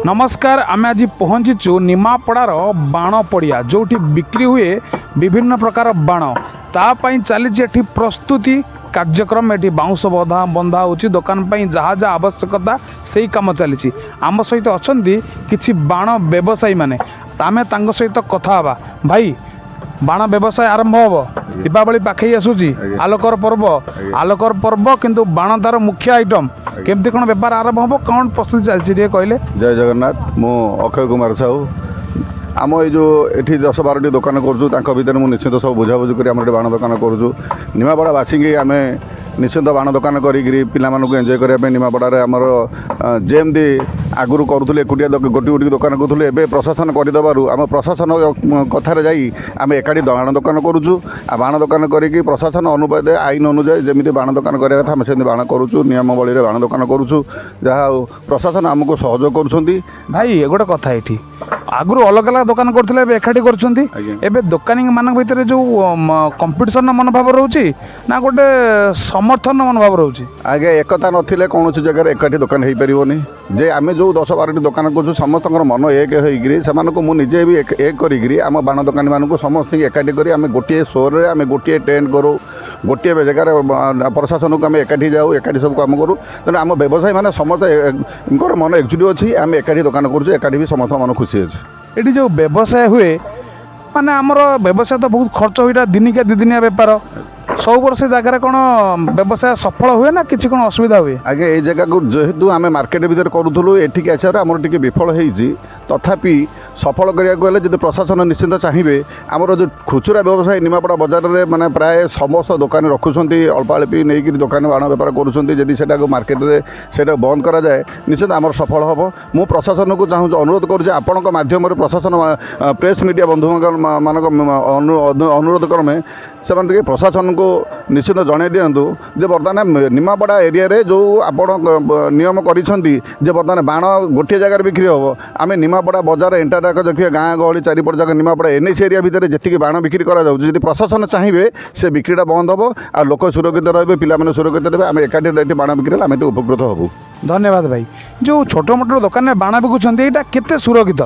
नमस्कार आम आज पहुँचीचु निमापड़ार बाण पड़िया जो बिक्री हुए विभिन्न प्रकार बाण तापाई चली प्रस्तुति कार्यक्रम ये बाउंश बंधा हो दुकान जहाँ जहाँ आवश्यकता से कम चली आम सहित अच्छा कि बाण व्यवसायी मैंने आम सहित कथा भाई बाण व्यवसाय आरंभ हम दीपावली पाखे आसूची आलोकर पर्व किंतु बाण तार मुख्य आइटम केमती कौन बेपार आरंभ हम कौन प्रस्तुति चलती कहले। जय जगन्नाथ मु अक्षय कुमार साहू आम ये जो ये 10-12टी दुकान कर निश्चित सब बुझाबुझी कर बाण दुकान करूँ निमापड़ावासी की आम निश्चित बाण दुकान करी पिलाମାନଙ୍କୁ एंजॉय करने निमापड़ारे आमर जेमती आगुरी करूँ एकुटिया गोटी गोटी दुकान करूँ एवं प्रशासन करदेवर आम प्रशासन कथार जाम एकाठी बाण दुकान करूँ बाण दुकान करी प्रशासन अनुपात आईन अनुजाई जमी बाण दुकान करा कथा से बाण करूँ नियमावली बाण दुकान करूँ जहाँ प्रशासन आमको सहयोग कर भाई गोटे कथा ये आगुरी अलग अलग दुकान करते एकाठी कर दुकानी मान भर जो कंपिटिशन मनोभाव रोचे ना गोटे समर्थन मनोभाव रोचे आगे एकता नथिले कौन जगह एकाठी दुकान हो पारनी जे आम जो 10-12टी दुकान कर समस्त मन एक हो मुझे भी एक करी आम बाण दुकानी मानक समस्त एकाठी कर आम गोटे सोरे आम गोटे टेंट करूँ गोटे जगार प्रशासन को आम एकाठी जाऊ एकाठी सब कम करूँ तेना आम व्यवसायी मैंने समस्त मन एकजुट अच्छी आम एकाठी दुकान करूँ एकाठी भी समस्त मन खुशी अच्छे ये जो व्यवसाय हुए माने आमर व्यवसाय तो बहुत खर्च हुई दिनिकिया दिदिनिया बेपार सब वर्ष जगह कौन व्यवसाय सफल हुए ना किसी कौन असुविधा हुए आगे ये जगह को जेहेतु आम मार्केट भर करूँ एठिक आसार आमर टी विफल होती तथापि सफल करने जब प्रशासन निश्चित चाहिए आमर जो खुचुरा व्यवसायी निमापड़ा बजार में माने प्राय समस्त दुकान रखुंट अल्प अल्पी नहीं दुकान बाण बेपार करूँ मार्केट में से बंद कराए निश्चित आमर सफल हम मु प्रशासन को चाहूँ अनुरोध करूँ प्रशासन प्रेस मीडिया बंधु मान अनुरोध क्रमे से प्रशासन को निश्चित जन दिंतु जे बर्तमान निमापड़ा एरिया रे जो आपण नियम करिसेंती जे बर्तमान बाण गोटे जगह बिक्री हम आम निमापड़ा बजार एंटाक देखिए गाँ गहली चारिपट जगह निमापड़ा एनएच एरिया भितर जी बाण बिक्री कर प्रशासन चाहिए से बिक्रीटा बंद हम आ लोक सुरक्षित रे पिला सुरक्षित रे आम एकाठी बाण बिक्री आम उपकृत हबू। धन्यवाद भाई जो छोट मोट दुकान में बाण बिकुंट यहाँ केते सुरक्षित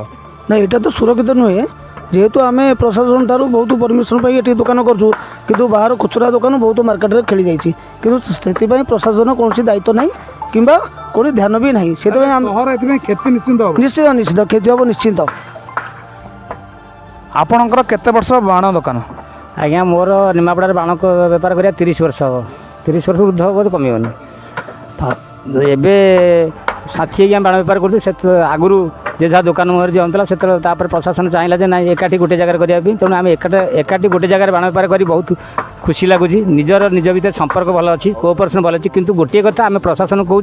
ना यहाँ तो सुरक्षित नुहे जेहेतु आम प्रशासन ठार बहुत परमिशन पाई ये दुकान करूँ कि बाहर खुचरा दुकान बहुत मार्केट में खेली जाइए कि प्रशासन कौन दायित्व ना कि कौन ध्यान भी ना से क्षति निश्चित निश्चित निश्चित क्षति हम निश्चिंत। आपणकर केते वर्ष बाण दुकान आज्ञा मोर निमापड़ा बाण बेपार कर 30 वर्ष हम 30 वर्ष ऊर्ध हम कमिबनी एवं साथी बाण बेपार कर आगुरी जहाँ दुकान मुहर जी अंतला से प्रशासन चाहिए ना एकाठी गोटे जगह करने तेणु आम एकाठी गोटे जगह बाण बेपार कर बहुत खुशी लगुच निजर निज भर संपर्क भल अच्छी कोऑपरेशन भल अच्छी किंतु गोटे कथा आम प्रशासन कहूँ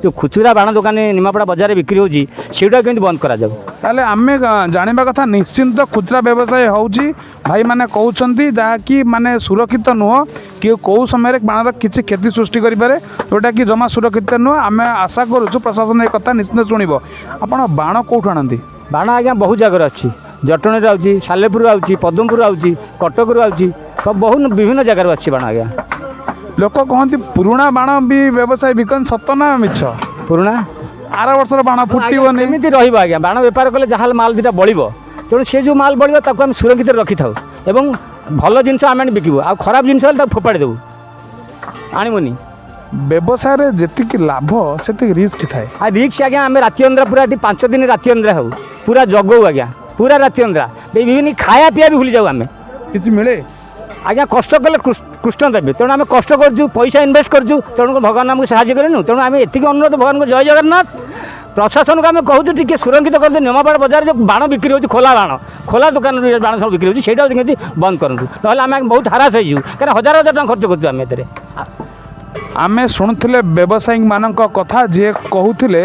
जो खुचुरा बाण दुकान निमापड़ा बजार बिक्री होगी सेटा केमती बंद करा ताले आमे जानिबा कथा निश्चिंत खुचरा व्यवसाय होउची भाई माने कहउछंती जहाँकि माने सुरक्षित नुह कि कौ समय बाणर किसी क्षति सृष्टि करें जोटा कि जमा सुरक्षित नुह आम आशा करूँ प्रशासन एक कथा निश्चित शुणव आप बाण कौटू आनती बाण आज्ञा बहुत जगह अच्छी जटणी आउची सालेपुर आउची पदमपुर आउची कटक आउची सब बहुत विभिन्न जगह अच्छी बाण आज्ञा लोक कहते पुराणा बाण भी व्यवसाय बिकन सत ना मिछ पुराणा आर वर्ष बाण फुटबनी एमती रहा बाण बेपार कले जहाँ माल दुटा बढ़ तेणु से जो माल बढ़ आम सुरक्षित रखी था एवं भल जिन आम बिकबू आ खराब जिन फोपाड़ी देवु आणमुनि व्यवसाय रे जेतिक लाभ से रिस्क थाए आ रिक्स आज्ञा आम राति अंद्रा पूरा 5 दिन राति अंद्रा हो पूरा जगऊ आज्ञा पूरा राति अंद्रा विभिन्न खाया पीया भी भूली जाऊ आम किसी मिले आज्ञा कष्ट कले कृष्ण देवे तेणु आम कष्ट करूँ पैसा इनवेस्ट करूँ तेणु भगवान आमको साहय करें तेणु आम एति अनुरोध भगवान को जय जगन्नाथ प्रशासन को आम कहूँ टी सुरक्षित करते निमापड़ा बजार जो बाण बिक्री हो खोला दुकान बाण सब बिक्री होती बंद करूँ ना आम बहुत हारास हो कहीं हजार हजार टाँग खर्च करें आमे शुणुले व्यवसायी मानक कथा जे कहूले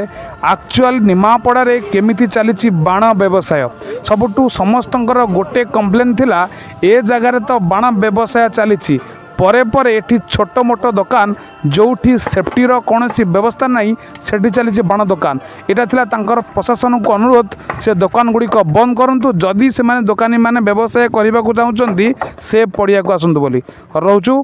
एक्चुअल निमापड़ा केमिति चली बाण व्यवसाय सबुठू समस्तंकर गोटे कंप्लेन थिला ए जगार तो बाण व्यवसाय चली परे परे एठी छोट मोट दुकान जोठी सेफ्टी कौन व्यवस्था नहीं सेठी चली बाण दुकान यहाँ थिला तांकर प्रशासन को अनुरोध से दुकान गुड़िक बंद करंतु जदि से माने दुकानी माने व्यवसाय करने को चाहते से पड़िया को आसतु बोली रोचु।